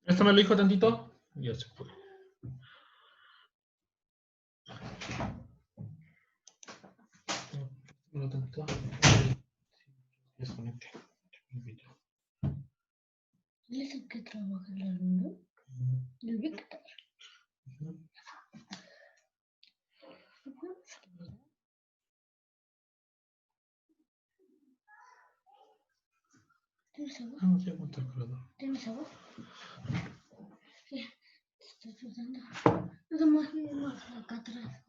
Préstamelo, hijo, tantito. Ya se fue. Préstamelo tantito. Desconecte. ¿Él es el que trabaja en la luna? ¿El Víctor? ¿Tienes agua? No, sí aguanta el calor. ¿Tienes agua? Sí, te estoy ayudando. Nada más acá atrás.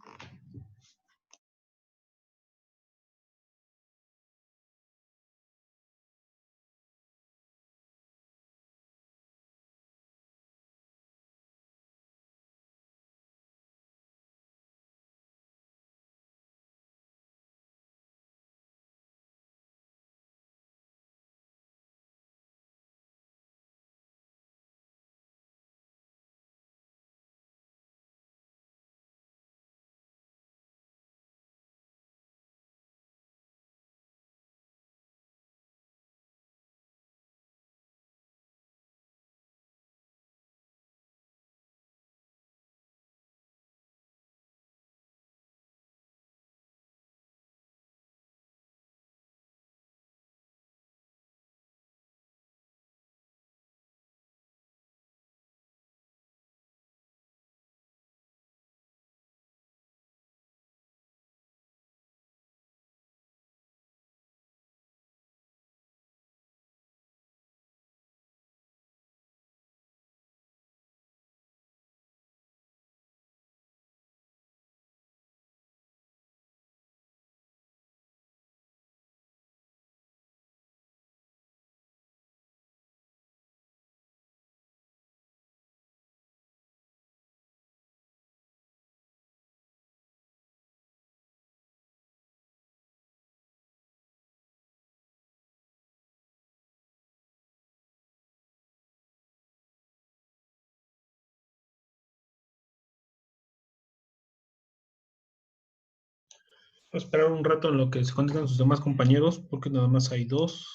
Voy a esperar un rato en lo que se conectan sus demás compañeros, porque nada más hay dos.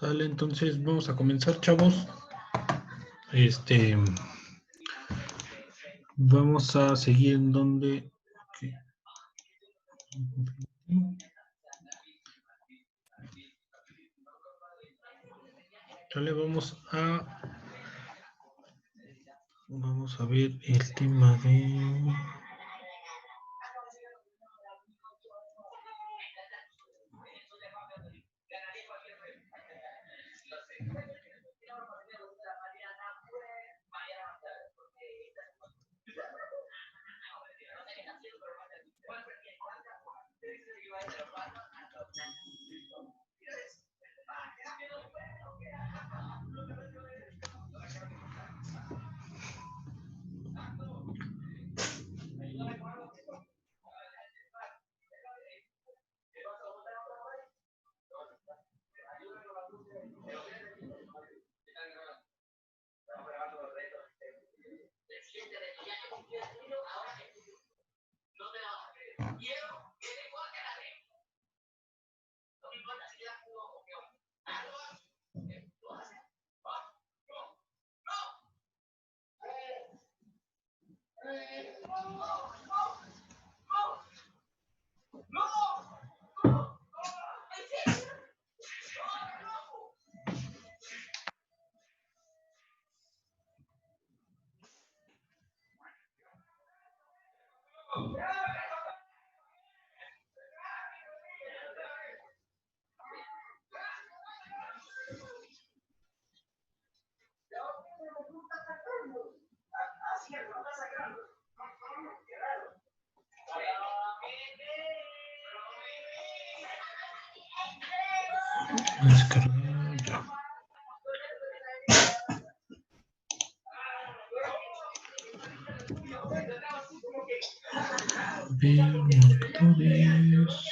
Sale, entonces vamos a comenzar, chavos. Vamos a seguir en donde... Okay. Vale, vamos a ver el tema de... Descargar ya. Ver marcadores.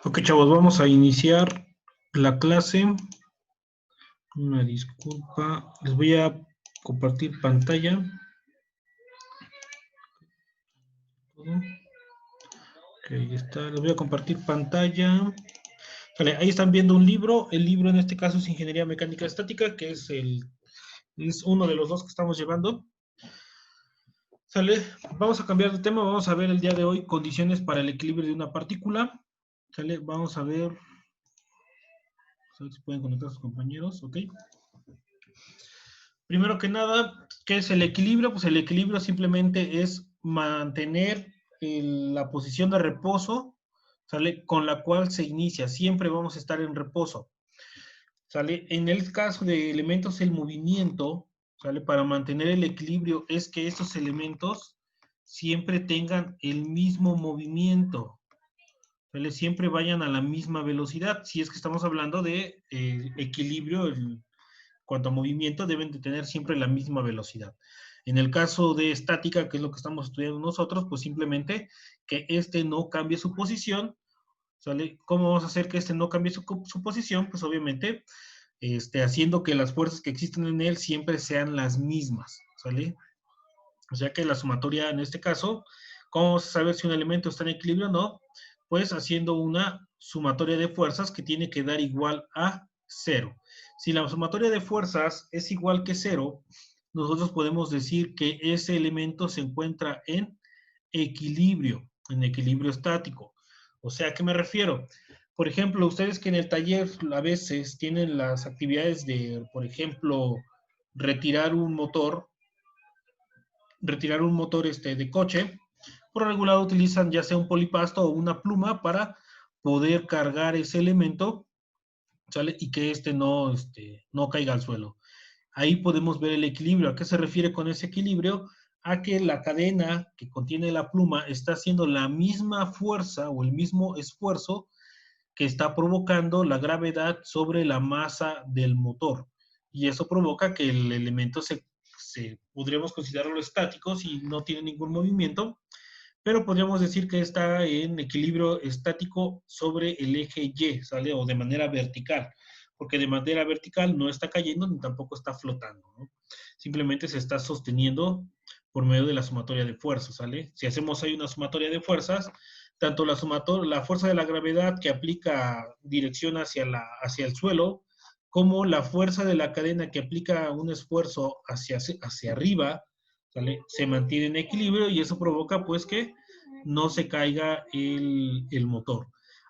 Ok, chavos, vamos a iniciar la clase. Una disculpa. Les voy a compartir pantalla. Ok, ahí está. Les voy a compartir pantalla. Vale, ahí están viendo un libro. El libro en este caso es Ingeniería Mecánica Estática, que es uno de los dos que estamos llevando. ¿Sale? Vamos a cambiar de tema. Vamos a ver el día de hoy condiciones para el equilibrio de una partícula. ¿Sale? Vamos a ver. A ver si pueden conectar a sus compañeros. Ok. Primero que nada, ¿qué es el equilibrio? Pues el equilibrio simplemente es mantener la posición de reposo, ¿sale? Con la cual se inicia. Siempre vamos a estar en reposo, ¿sale? En el caso de elementos, el movimiento, ¿sale? Para mantener el equilibrio es que estos elementos siempre tengan el mismo movimiento, ¿sale? Siempre vayan a la misma velocidad. Si es que estamos hablando de equilibrio, cuanto a movimiento, deben de tener siempre la misma velocidad. En el caso de estática, que es lo que estamos estudiando nosotros, pues simplemente que este no cambie su posición, ¿sale? ¿Cómo vamos a hacer que este no cambie su posición? Pues obviamente haciendo que las fuerzas que existen en él siempre sean las mismas, ¿sale? O sea que la sumatoria en este caso, ¿cómo vamos a saber si un elemento está en equilibrio o no? Pues haciendo una sumatoria de fuerzas que tiene que dar igual a 0. Si la sumatoria de fuerzas es igual que 0, nosotros podemos decir que ese elemento se encuentra en equilibrio estático. O sea, ¿a qué me refiero? Por ejemplo, ustedes que en el taller a veces tienen las actividades de, por ejemplo, retirar un motor de coche, por regular utilizan ya sea un polipasto o una pluma para poder cargar ese elemento, ¿sale? Y que no caiga al suelo. Ahí podemos ver el equilibrio. ¿A qué se refiere con ese equilibrio? A que la cadena que contiene la pluma está haciendo la misma fuerza o el mismo esfuerzo que está provocando la gravedad sobre la masa del motor. Y eso provoca que el elemento podríamos considerarlo estático si no tiene ningún movimiento, pero podríamos decir que está en equilibrio estático sobre el eje Y, ¿sale? O de manera vertical, porque de manera vertical no está cayendo ni tampoco está flotando, ¿no? Simplemente se está sosteniendo por medio de la sumatoria de fuerzas, ¿sale? Si hacemos ahí una sumatoria de fuerzas, tanto la fuerza de la gravedad que aplica dirección hacia el suelo, como la fuerza de la cadena que aplica un esfuerzo hacia arriba, ¿sale? Se mantiene en equilibrio y eso provoca pues que no se caiga el motor.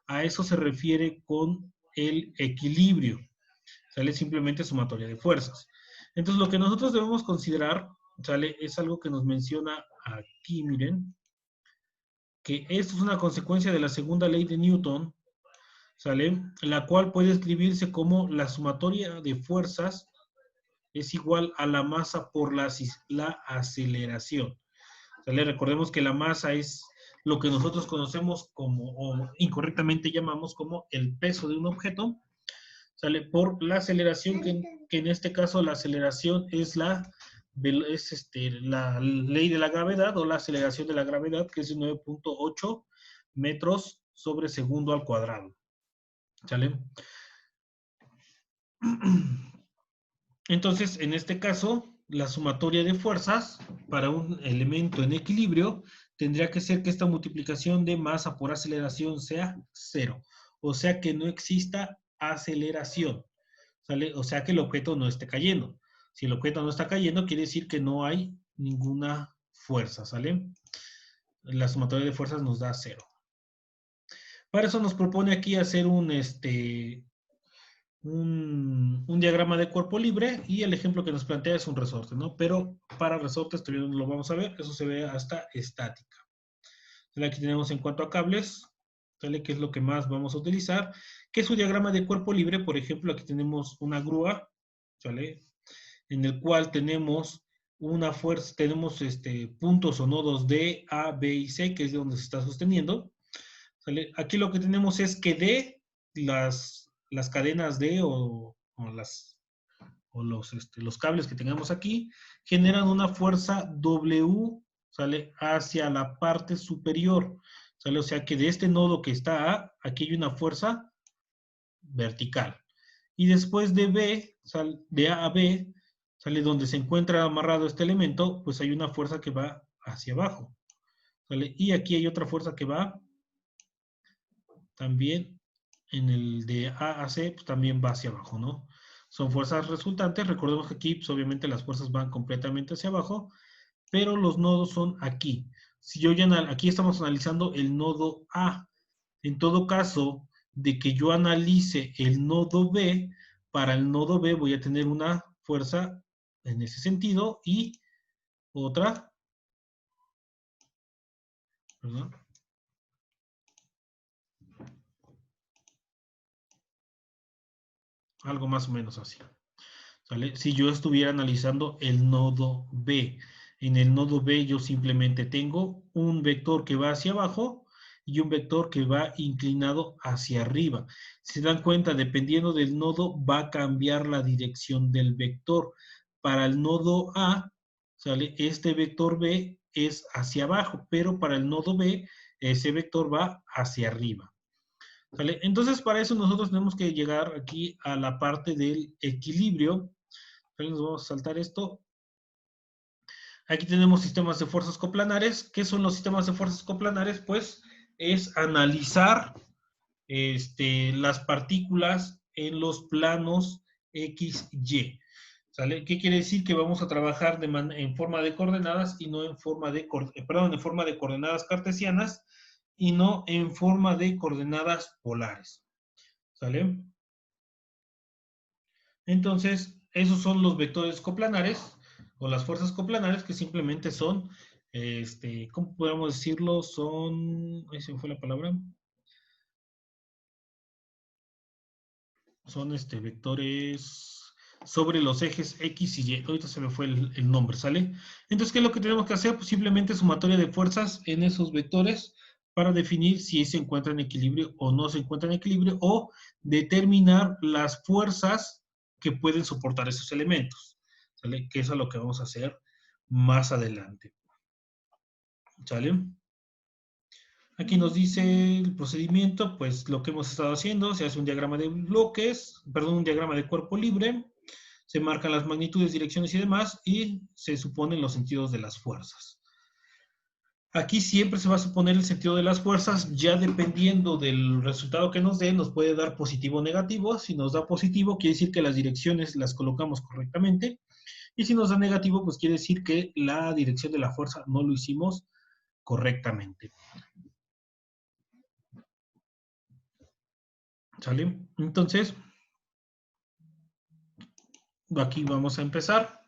A eso se refiere con el equilibrio, ¿sale? Simplemente sumatoria de fuerzas. Entonces lo que nosotros debemos considerar, ¿sale? Es algo que nos menciona aquí, miren, que esto es una consecuencia de la segunda ley de Newton, ¿sale? La cual puede escribirse como la sumatoria de fuerzas es igual a la masa por la aceleración. ¿Sale? Recordemos que la masa es lo que nosotros conocemos como, o incorrectamente llamamos como el peso de un objeto, ¿sale? Por la aceleración, que en este caso la aceleración es la ley de la gravedad o la aceleración de la gravedad, que es de 9.8 metros sobre segundo al cuadrado. ¿Sale? Entonces, en este caso, la sumatoria de fuerzas para un elemento en equilibrio tendría que ser que esta multiplicación de masa por aceleración sea 0. O sea que no exista aceleración, ¿sale? O sea que el objeto no esté cayendo. Si el objeto no está cayendo, quiere decir que no hay ninguna fuerza, ¿sale? La sumatoria de fuerzas nos da 0. Para eso nos propone aquí hacer un diagrama de cuerpo libre y el ejemplo que nos plantea es un resorte, ¿no? Pero para resortes todavía no lo vamos a ver, eso se ve hasta estática. Entonces, aquí tenemos en cuanto a cables, ¿sale? Que es lo que más vamos a utilizar, que es un diagrama de cuerpo libre. Por ejemplo, aquí tenemos una grúa, ¿sale? En el cual tenemos una fuerza, tenemos puntos o nodos D, A, B y C, que es de donde se está sosteniendo, ¿sale? Aquí lo que tenemos es que D, las cadenas D o los cables que tengamos aquí generan una fuerza W, ¿sale? Hacia la parte superior, ¿sale? O sea que de este nodo que está A, aquí hay una fuerza vertical. Y después de B, de A a B, ¿sale? Donde se encuentra amarrado este elemento, pues hay una fuerza que va hacia abajo, ¿sale? Y aquí hay otra fuerza que va también en el de A a C, pues también va hacia abajo, ¿no? Son fuerzas resultantes. Recordemos que aquí, pues obviamente las fuerzas van completamente hacia abajo, pero los nodos son aquí. Si yo ya, aquí estamos analizando el nodo A. En todo caso, de que yo analice el nodo B, para el nodo B voy a tener una fuerza en ese sentido y otra, ¿verdad? Algo más o menos así, ¿sale? Si yo estuviera analizando el nodo B, en el nodo B yo simplemente tengo un vector que va hacia abajo y un vector que va inclinado hacia arriba. Si se dan cuenta, dependiendo del nodo, va a cambiar la dirección del vector. Para el nodo A, ¿sale? Este vector B es hacia abajo, pero para el nodo B, ese vector va hacia arriba. ¿Sale? Entonces, para eso nosotros tenemos que llegar aquí a la parte del equilibrio. Nos vamos a saltar esto. Aquí tenemos sistemas de fuerzas coplanares. ¿Qué son los sistemas de fuerzas coplanares? Pues es analizar las partículas en los planos X, Y. ¿Sale? ¿Qué quiere decir? Que vamos a trabajar en forma de coordenadas y no en forma de, en forma de coordenadas cartesianas y no en forma de coordenadas polares. ¿Sale? Entonces, esos son los vectores coplanares o las fuerzas coplanares que simplemente son, ¿cómo podemos decirlo? Son, ahí se me fue la palabra. Son vectores sobre los ejes X y Y. Ahorita se me fue el nombre, ¿sale? Entonces, ¿qué es lo que tenemos que hacer? Pues simplemente sumatoria de fuerzas en esos vectores para definir si se encuentra en equilibrio o no se encuentra en equilibrio, o determinar las fuerzas que pueden soportar esos elementos, ¿sale? Que eso es lo que vamos a hacer más adelante, ¿sale? Aquí nos dice el procedimiento, pues lo que hemos estado haciendo: se hace un diagrama de bloques, perdón, un diagrama de cuerpo libre, se marcan las magnitudes, direcciones y demás, y se suponen los sentidos de las fuerzas. Aquí siempre se va a suponer el sentido de las fuerzas, ya dependiendo del resultado que nos dé, nos puede dar positivo o negativo. Si nos da positivo, quiere decir que las direcciones las colocamos correctamente, y si nos da negativo, pues quiere decir que la dirección de la fuerza no lo hicimos correctamente. ¿Sale? Entonces, aquí vamos a empezar.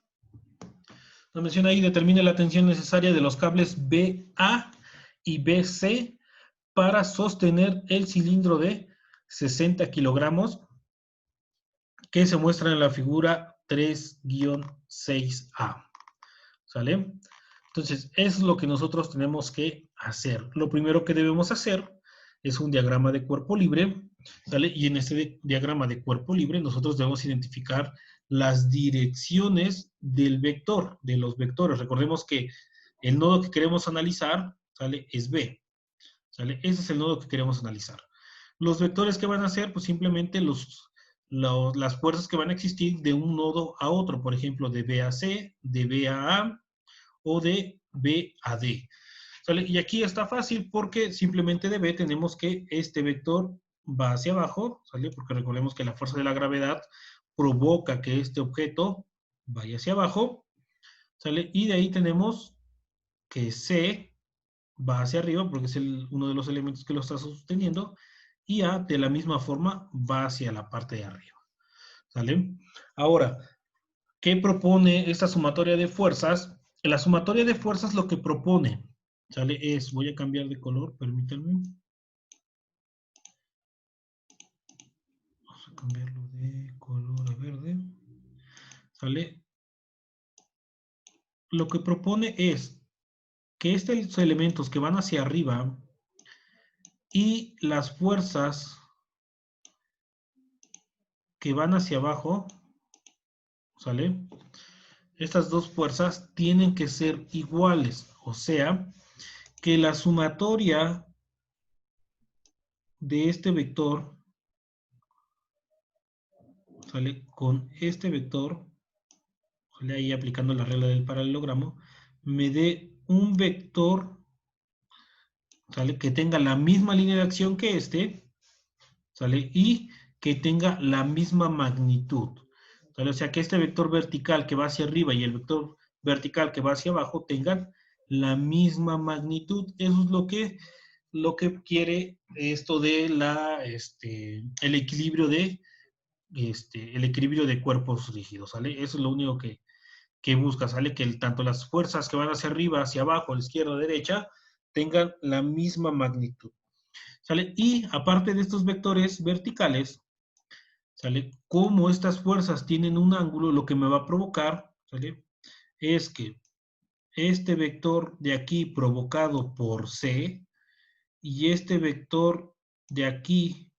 Nos menciona ahí: determina la tensión necesaria de los cables BA y BC para sostener el cilindro de 60 kilogramos que se muestra en la figura 3-6A. ¿Sale? Entonces, eso es lo que nosotros tenemos que hacer. Lo primero que debemos hacer es un diagrama de cuerpo libre, ¿sale? Y en este diagrama de cuerpo libre nosotros debemos identificar las direcciones del vector, de los vectores. Recordemos que el nodo que queremos analizar, ¿sale? Es B, ¿sale? Ese es el nodo que queremos analizar. Los vectores que van a ser, pues simplemente las fuerzas que van a existir de un nodo a otro, por ejemplo, de B a C, de B a A o de B a D. ¿Sale? Y aquí está fácil porque simplemente de B tenemos que este vector va hacia abajo, ¿sale? Porque recordemos que la fuerza de la gravedad provoca que este objeto vaya hacia abajo, ¿sale? Y de ahí tenemos que C va hacia arriba porque es uno de los elementos que lo está sosteniendo, y A de la misma forma va hacia la parte de arriba, ¿sale? Ahora, ¿qué propone esta sumatoria de fuerzas? La sumatoria de fuerzas lo que propone, ¿sale? Voy a cambiar de color, permítanme. Vamos a cambiarlo de color a verde, ¿sale? Lo que propone es que estos elementos que van hacia arriba y las fuerzas que van hacia abajo, ¿sale? Estas dos fuerzas tienen que ser iguales, o sea, que la sumatoria de este vector, ¿sale? Con este vector, ¿sale? Ahí aplicando la regla del paralelogramo, me dé un vector, ¿sale? Que tenga la misma línea de acción que este, ¿sale? Y que tenga la misma magnitud, ¿sale? O sea, que este vector vertical que va hacia arriba y el vector vertical que va hacia abajo tengan la misma magnitud. Eso es lo que quiere esto de el equilibrio de cuerpos rígidos, ¿sale? Eso es lo único que busca, ¿sale? Que tanto las fuerzas que van hacia arriba, hacia abajo, a la izquierda, derecha, tengan la misma magnitud, ¿sale? Y aparte de estos vectores verticales, ¿sale? Como estas fuerzas tienen un ángulo, lo que me va a provocar, ¿sale? Es que este vector de aquí provocado por C y este vector de aquí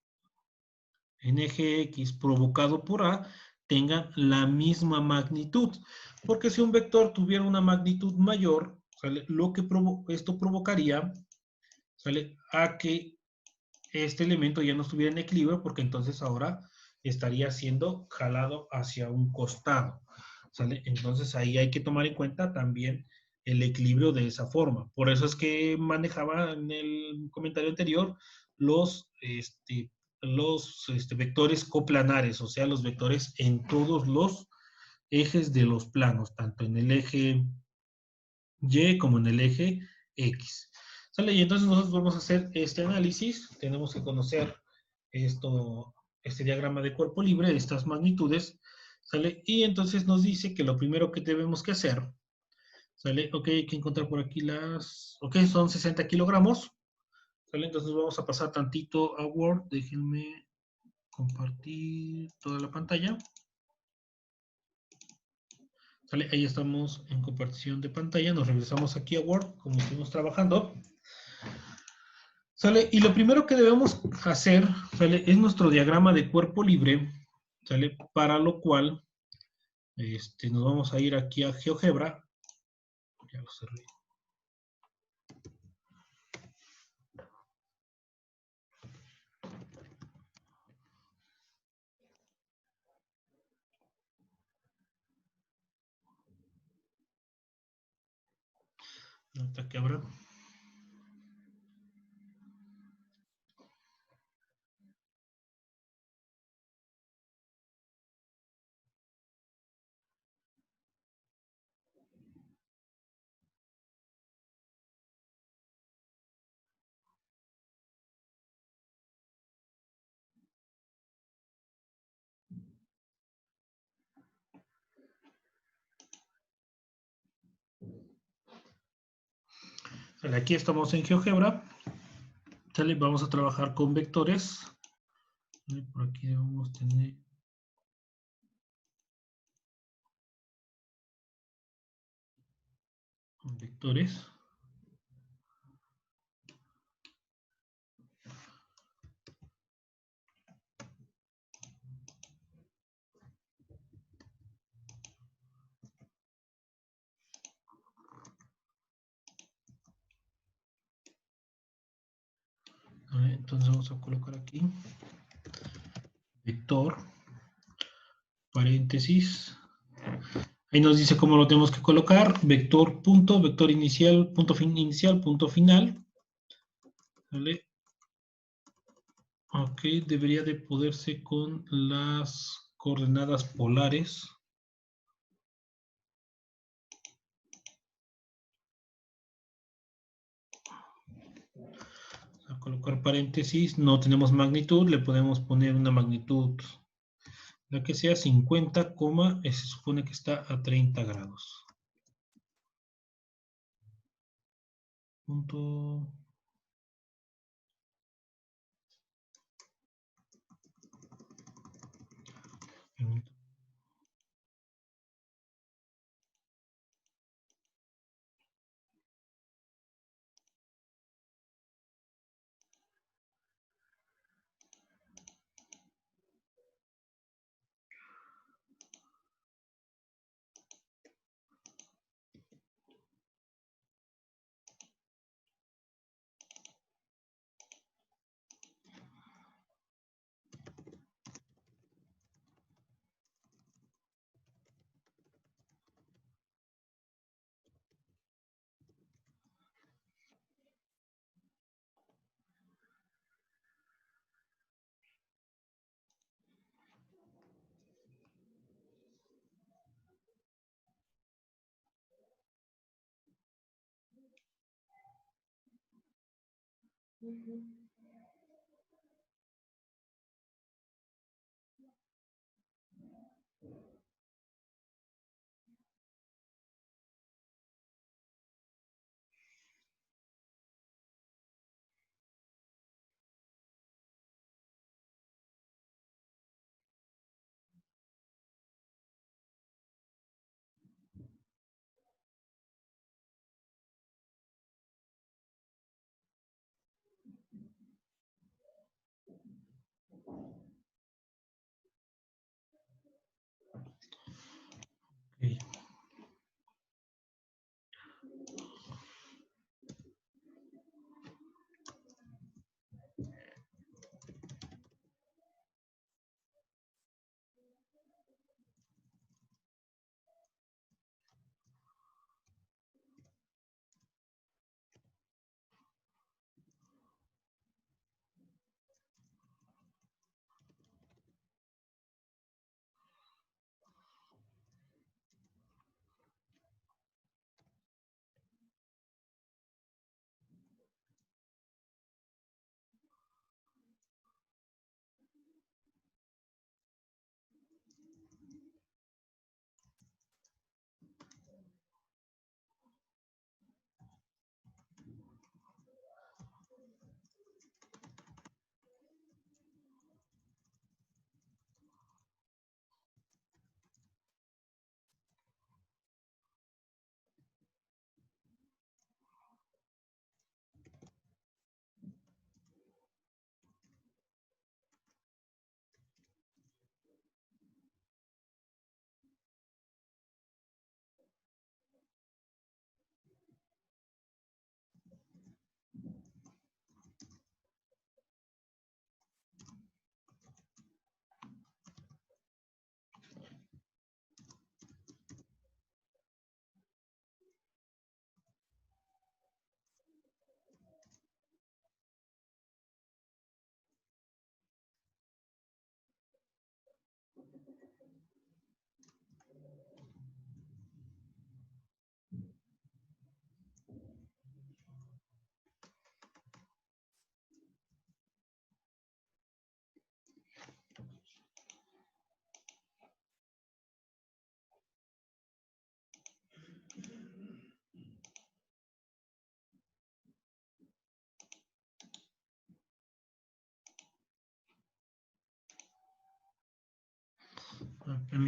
en eje X provocado por A tengan la misma magnitud. Porque si un vector tuviera una magnitud mayor, ¿sale? Esto provocaría, ¿sale? A que este elemento ya no estuviera en equilibrio, porque entonces ahora estaría siendo jalado hacia un costado, ¿sale? Entonces ahí hay que tomar en cuenta también el equilibrio de esa forma. Por eso es que manejaba en el comentario anterior los vectores coplanares, o sea, los vectores en todos los ejes de los planos, tanto en el eje Y como en el eje X. ¿Sale? Y entonces nosotros vamos a hacer este análisis. Tenemos que conocer este diagrama de cuerpo libre, estas magnitudes, ¿sale? Y entonces nos dice que lo primero que debemos que hacer, ¿sale? Ok, hay que encontrar por aquí ok, son 60 kilogramos, ¿sale? Entonces vamos a pasar tantito a Word. Déjenme compartir toda la pantalla. ¿Sale? Ahí estamos en compartición de pantalla. Nos regresamos aquí a Word, como estuvimos trabajando. ¿Sale? Y lo primero que debemos hacer, ¿sale? Es nuestro diagrama de cuerpo libre, ¿sale? Para lo cual nos vamos a ir aquí a GeoGebra. Ya lo cerré. Hasta que abra. Vale, aquí estamos en GeoGebra. ¿Sale? Vamos a trabajar con vectores. ¿Vale? Por aquí debemos tener vectores. ¿Vale? Entonces vamos a colocar aquí vector, paréntesis. Ahí nos dice cómo lo tenemos que colocar. Vector punto, vector inicial, inicial, punto final. ¿Vale? Ok, debería de poderse con las coordenadas polares. A colocar paréntesis, no tenemos magnitud, le podemos poner una magnitud, la que sea 50, se supone que está a 30 grados. Punto.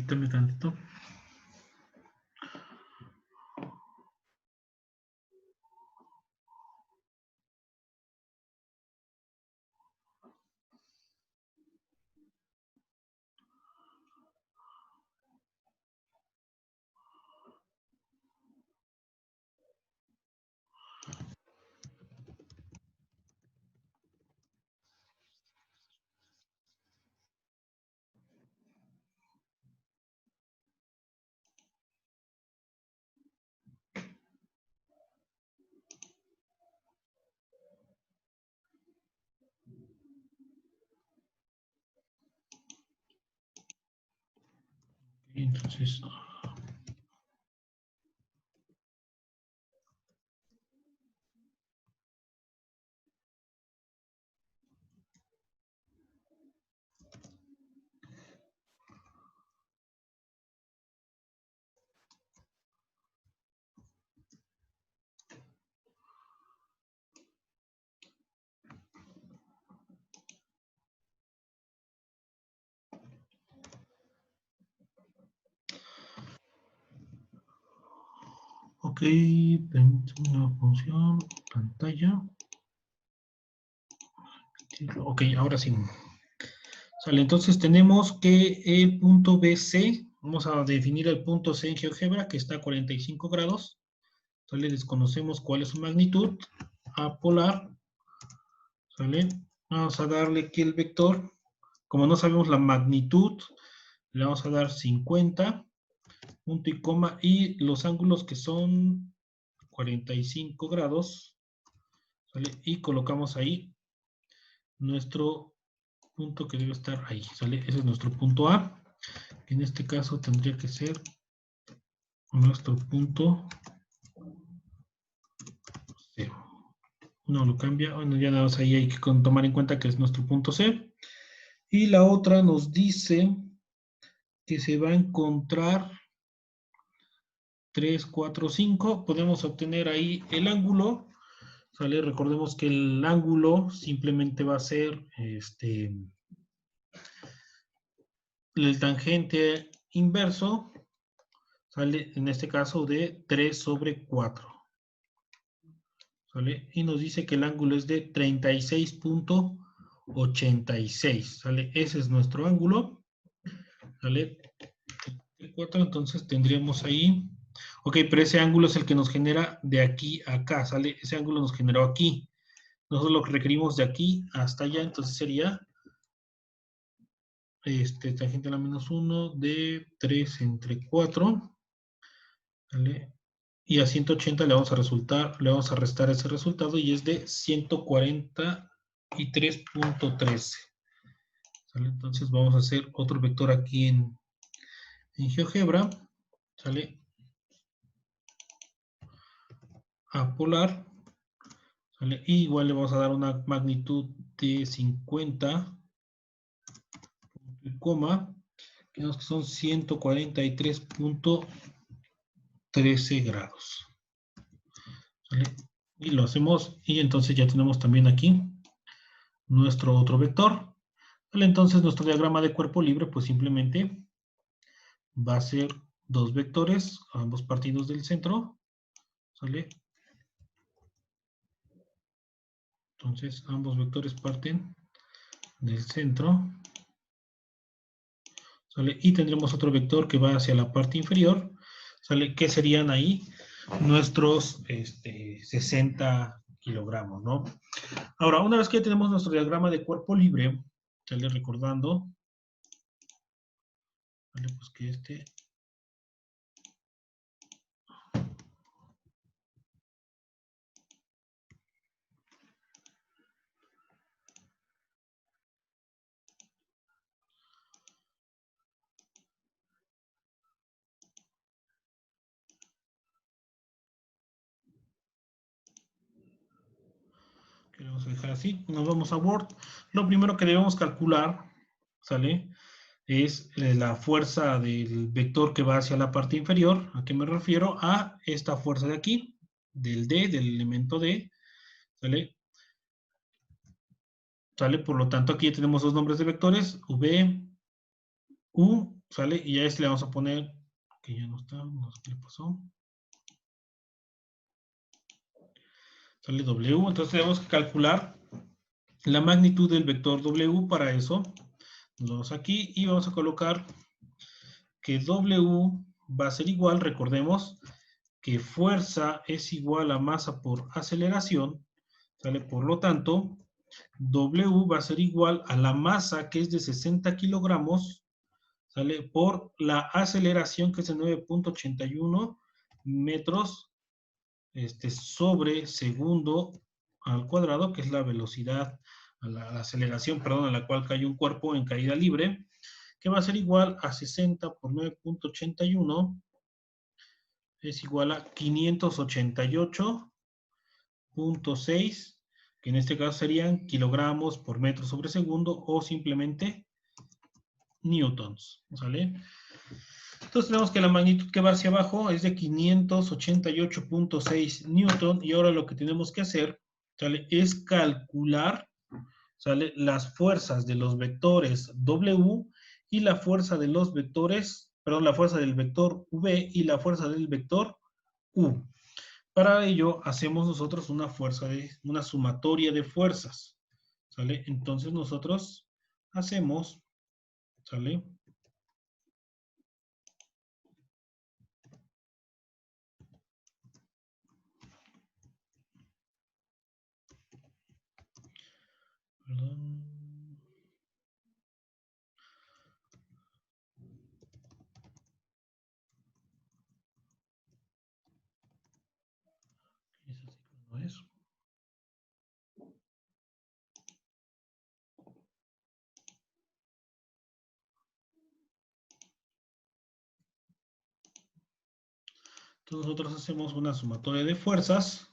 Permítame tantito. Entonces, ok, permítame una función, pantalla. Ok, ahora sí. Sale, entonces tenemos que el punto BC, vamos a definir el punto C en GeoGebra, que está a 45 grados. Sale, desconocemos cuál es su magnitud. A polar, sale. Vamos a darle aquí el vector. Como no sabemos la magnitud, le vamos a dar 50, punto y coma, y los ángulos que son 45 grados, ¿sale? Y colocamos ahí nuestro punto que debe estar ahí, ¿sale? Ese es nuestro punto A. En este caso tendría que ser nuestro punto 0. No lo cambia, bueno, ya nada más ahí hay que tomar en cuenta que es nuestro punto C. Y la otra nos dice que se va a encontrar 3, 4, 5. Podemos obtener ahí el ángulo, ¿sale? Recordemos que el ángulo simplemente va a ser el tangente inverso, ¿sale? En este caso de 3 sobre 4. ¿Sale? Y nos dice que el ángulo es de 36.86, ¿sale? Ese es nuestro ángulo, ¿sale? 4, entonces tendríamos ahí, ok, pero ese ángulo es el que nos genera de aquí a acá, ¿sale? Ese ángulo nos generó aquí. Nosotros lo requerimos de aquí hasta allá, entonces sería tangente a la menos 1 de 3 entre 4, ¿vale? Y a 180 le vamos a restar ese resultado y es de 143.13. ¿Sale? Entonces vamos a hacer otro vector aquí en GeoGebra, ¿sale? A polar, ¿sale? Y igual le vamos a dar una magnitud de 50, coma, que son 143.13 grados. ¿Sale? Y lo hacemos, y entonces ya tenemos también aquí nuestro otro vector. ¿Sale? Entonces nuestro diagrama de cuerpo libre pues simplemente va a ser dos vectores, ambos partidos del centro, ¿sale? Entonces ambos vectores parten del centro, ¿sale? Y tendremos otro vector que va hacia la parte inferior, ¿sale? Que serían ahí nuestros 60 kilogramos, ¿no? Ahora, una vez que ya tenemos nuestro diagrama de cuerpo libre, ¿sale? Recordando, ¿vale? Pues que que lo vamos a dejar así, nos vamos a Word. Lo primero que debemos calcular, ¿sale? Es la fuerza del vector que va hacia la parte inferior. ¿A qué me refiero? A esta fuerza de aquí, del D, del elemento D, ¿sale? ¿Sale? Por lo tanto, aquí ya tenemos dos nombres de vectores, V, U, ¿sale? Y a este le vamos a poner, que ya no está, no sé qué le pasó. Sale W, entonces tenemos que calcular la magnitud del vector W. Para eso, nos vamos aquí y vamos a colocar que W va a ser igual, recordemos, que fuerza es igual a masa por aceleración, ¿sale? Por lo tanto, W va a ser igual a la masa, que es de 60 kilogramos, ¿sale? Por la aceleración, que es de 9.81 metros sobre segundo al cuadrado, que es la velocidad, la aceleración, perdón, a la cual cae un cuerpo en caída libre, que va a ser igual a 60 por 9.81, es igual a 588.6, que en este caso serían kilogramos por metro sobre segundo, o simplemente newtons, ¿sale? Entonces tenemos que la magnitud que va hacia abajo es de 588.6 newton, y ahora lo que tenemos que hacer, ¿sale?, es calcular, ¿sale?, las fuerzas de los vectores W y la fuerza de los vectores, perdón, la fuerza del vector V y la fuerza del vector U. Para ello hacemos nosotros una sumatoria de fuerzas, ¿sale? Entonces nosotros hacemos, ¿sale?, perdón. No es. Entonces nosotros hacemos una sumatoria de fuerzas,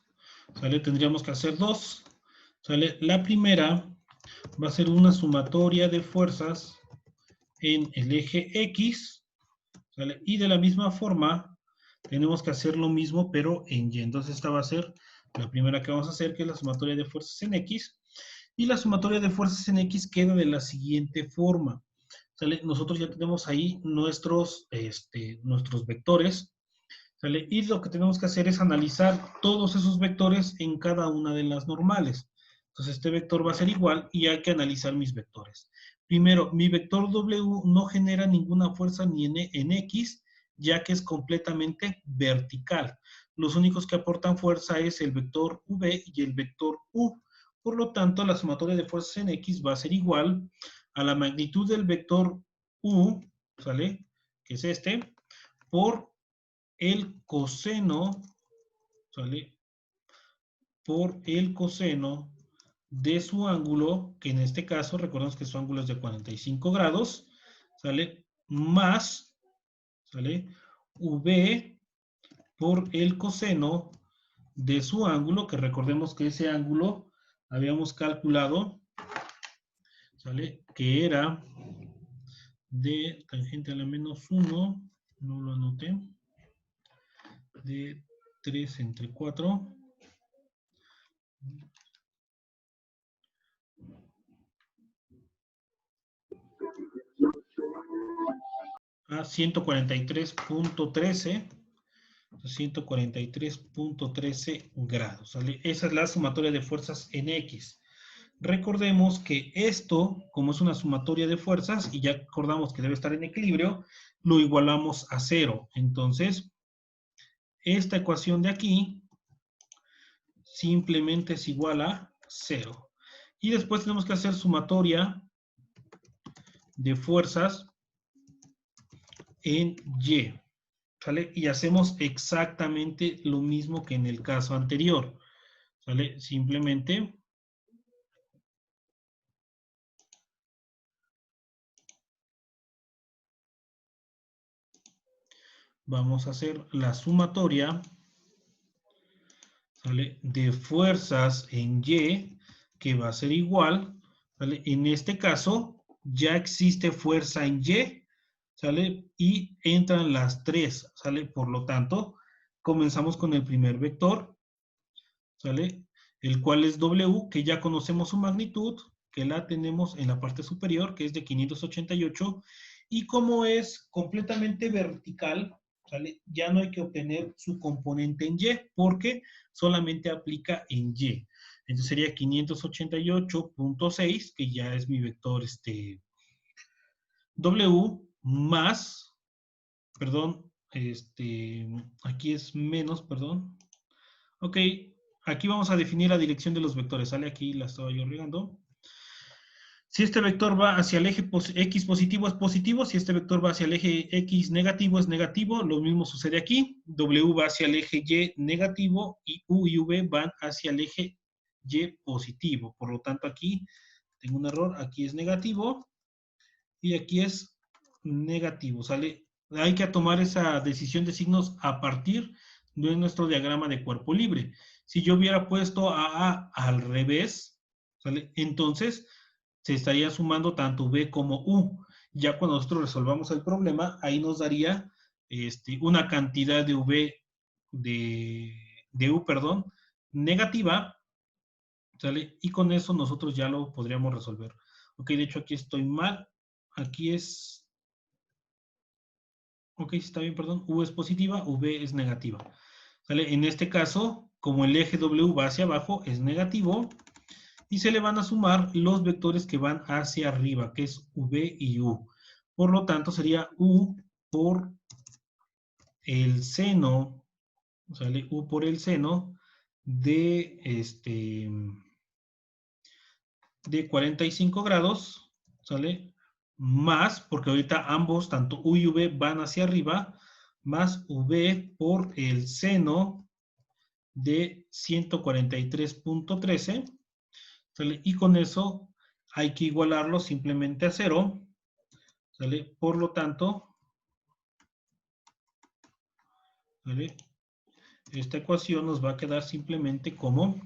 ¿sale? Tendríamos que hacer dos, ¿sale? La primera va a ser una sumatoria de fuerzas en el eje X, ¿sale? Y de la misma forma tenemos que hacer lo mismo, pero en Y. Entonces esta va a ser la primera que vamos a hacer, que es la sumatoria de fuerzas en X. Y la sumatoria de fuerzas en X queda de la siguiente forma, ¿sale? Nosotros ya tenemos ahí nuestros vectores, ¿sale? Y lo que tenemos que hacer es analizar todos esos vectores en cada una de las normales. Entonces este vector va a ser igual y hay que analizar mis vectores. Primero, mi vector W no genera ninguna fuerza ni en X, ya que es completamente vertical. Los únicos que aportan fuerza es el vector V y el vector U. Por lo tanto, la sumatoria de fuerzas en X va a ser igual a la magnitud del vector U, ¿sale?, que es por el coseno, ¿sale?, por el coseno de su ángulo, que en este caso, recordemos que su ángulo es de 45 grados, ¿sale?, más, ¿sale?, V por el coseno de su ángulo, que recordemos que ese ángulo habíamos calculado, ¿sale?, que era de tangente a la menos 1, no lo anoté, de 3 entre 4, a 143.13 grados, ¿sale? Esa es la sumatoria de fuerzas en X. Recordemos que esto, como es una sumatoria de fuerzas, y ya acordamos que debe estar en equilibrio, lo igualamos a 0. Entonces, esta ecuación de aquí simplemente es igual a 0. Y después tenemos que hacer sumatoria de fuerzas en Y, ¿sale? Y hacemos exactamente lo mismo que en el caso anterior, ¿sale? Simplemente vamos a hacer la sumatoria, ¿sale?, de fuerzas en Y, que va a ser igual, ¿sale? En este caso ya existe fuerza en Y, ¿sale? Y entran las tres, ¿sale? Por lo tanto, comenzamos con el primer vector, ¿sale?, el cual es W, que ya conocemos su magnitud, que la tenemos en la parte superior, que es de 588, Y como es completamente vertical, ¿sale? Ya no hay que obtener su componente en Y, porque solamente aplica en Y. Entonces sería 588.6, que ya es mi vector W, más, perdón, aquí es menos, perdón. Ok, aquí vamos a definir la dirección de los vectores, ¿sale? Aquí la estaba yo regando. Si este vector va hacia el eje X positivo es positivo, si este vector va hacia el eje X negativo es negativo, lo mismo sucede aquí. W va hacia el eje Y negativo y U y V van hacia el eje Y positivo. Por lo tanto, aquí tengo un error, aquí es negativo y aquí es negativo, ¿sale? Hay que tomar esa decisión de signos a partir de nuestro diagrama de cuerpo libre. Si yo hubiera puesto a al revés, ¿sale? Entonces se estaría sumando tanto V como U. Ya cuando nosotros resolvamos el problema, ahí nos daría una cantidad de V, de U, perdón, negativa, ¿sale? Y con eso nosotros ya lo podríamos resolver. Ok, de hecho aquí estoy mal. Aquí es, ok, está bien, perdón. U es positiva, V es negativa. ¿Sale? En este caso, como el eje W va hacia abajo, es negativo. Y se le van a sumar los vectores que van hacia arriba, que es V y U. Por lo tanto, sería U por el seno, ¿sale? U por el seno de, de 45 grados, ¿sale? Más, porque ahorita ambos, tanto U y V, van hacia arriba, más V por el seno de 143.13, ¿sale? Y con eso hay que igualarlo simplemente a 0, ¿sale? Por lo tanto, ¿sale? Esta ecuación nos va a quedar simplemente como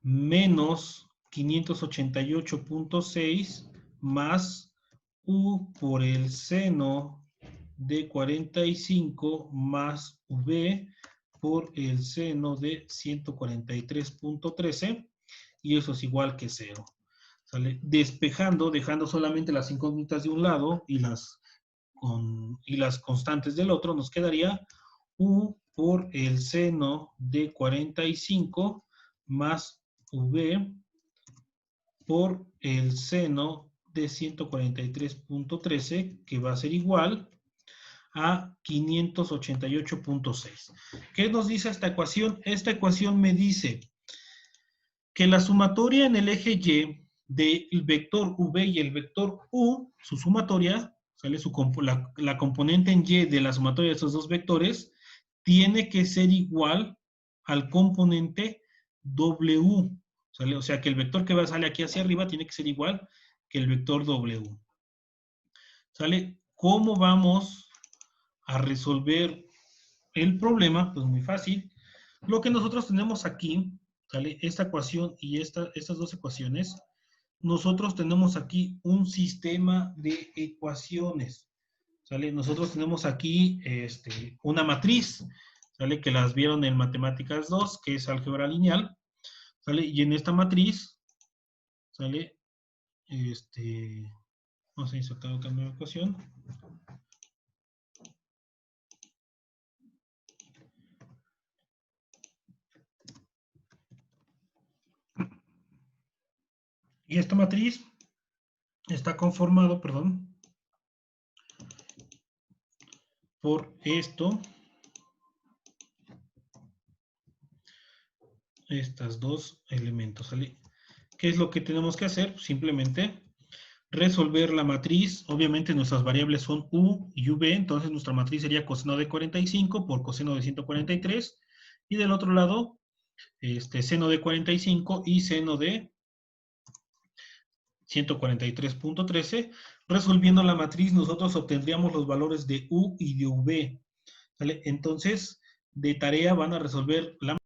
menos 588.6 más U por el seno de 45 más V por el seno de 143.13, y eso es igual que 0. ¿Sale? Despejando, dejando solamente las incógnitas de un lado y las constantes del otro, nos quedaría U por el seno de 45 más V por el seno de 143.13, que va a ser igual a 588.6. ¿Qué nos dice esta ecuación? Esta ecuación me dice que la sumatoria en el eje Y del vector V y el vector U, su sumatoria, ¿sale? La componente en Y de la sumatoria de esos dos vectores, tiene que ser igual al componente W, ¿sale? O sea que el vector que sale aquí hacia arriba tiene que ser igual que el vector W. ¿Sale? ¿Cómo vamos a resolver el problema? Pues muy fácil. Lo que nosotros tenemos aquí, ¿sale? Esta ecuación y estas dos ecuaciones, nosotros tenemos aquí un sistema de ecuaciones, ¿sale? Nosotros tenemos aquí una matriz, ¿sale? Que las vieron en Matemáticas 2, que es álgebra lineal, ¿sale? Y en esta matriz, ¿sale? Vamos a insertar otra nueva ecuación. Y esta matriz está conformado, perdón, por estos dos elementos, ¿sale? ¿Qué es lo que tenemos que hacer? Simplemente resolver la matriz. Obviamente nuestras variables son U y V, entonces nuestra matriz sería coseno de 45 por coseno de 143, y del otro lado, seno de 45 y seno de 143.13. Resolviendo la matriz, nosotros obtendríamos los valores de U y de V, ¿vale? Entonces, de tarea van a resolver la